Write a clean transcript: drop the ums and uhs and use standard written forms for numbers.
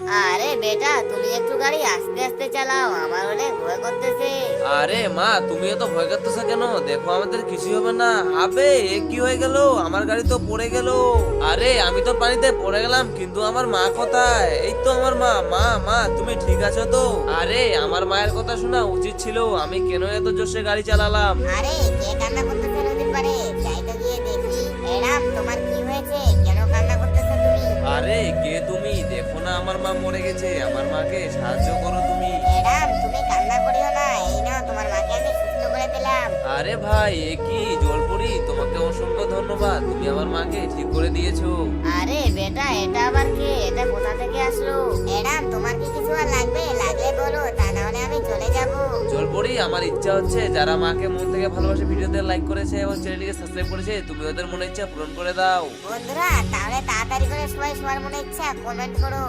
আরে বেটা, তুমি একটু গাড়ি আস্তে আস্তে চালাও, আমার অনেক ভয় করতেছে। আরে মা, তুমিও তো ভয় করতেছো কেন? দেখো আমাদের কিছু হবে না। আবে এ কি হয়ে গেল? আমার গাড়ি তো পড়ে গেল। আরে আমি তো পানিতে পড়ে গেলাম, কিন্তু আমার মা কোথায়? এই তো আমার মা। মা মা, তুমি ঠিক আছো তো? আরে আমার মায়ের কথা শোনা উচিত ছিল, আমি কেন এত জোরে গাড়ি চালালাম? আরে কে কান্না করতেছে নদীর পাড়ে? যাই তো গিয়ে দেখি। ম্যাডাম, তোমার কি হয়েছে? কেন কান্না করতেছো তুমি? আরে কে তুমি? দেখো না আমার মা মরে গেছে, আমার মাকে সাহায্য করো তুমি। ম্যাডাম, তুমি কান্না করিও না, এই নাও তোমার মাকে আমি সুস্থ করে দিলাম। আরে ভাই, এ কি জলপুরি, তোমাকে অসংখ্য ধন্যবাদ, তুমি আমার মাকে ঠিক করে দিয়েছো। আরে বেটা, এটা আবার কে? এটা কোথা থেকে আসলো? ম্যাডাম, তোমার কি কিছু আর লাগবে? লাগলে বলো, তা না হলে আমি চলে যাব। জলপরি, আমার ইচ্ছা হচ্ছে যারা মাকে মন থেকে ভালোবাসে, ভিডিওতে লাইক করেছে এবং চ্যানেলটিকে সাবস্ক্রাইব করেছে, তুমি ওদের মনে ইচ্ছা পূরণ করে দাও। বন্ধুরা, তাহলে তাড়াতাড়ি করে সবাই সবার মনে ইচ্ছা কমেন্ট করো।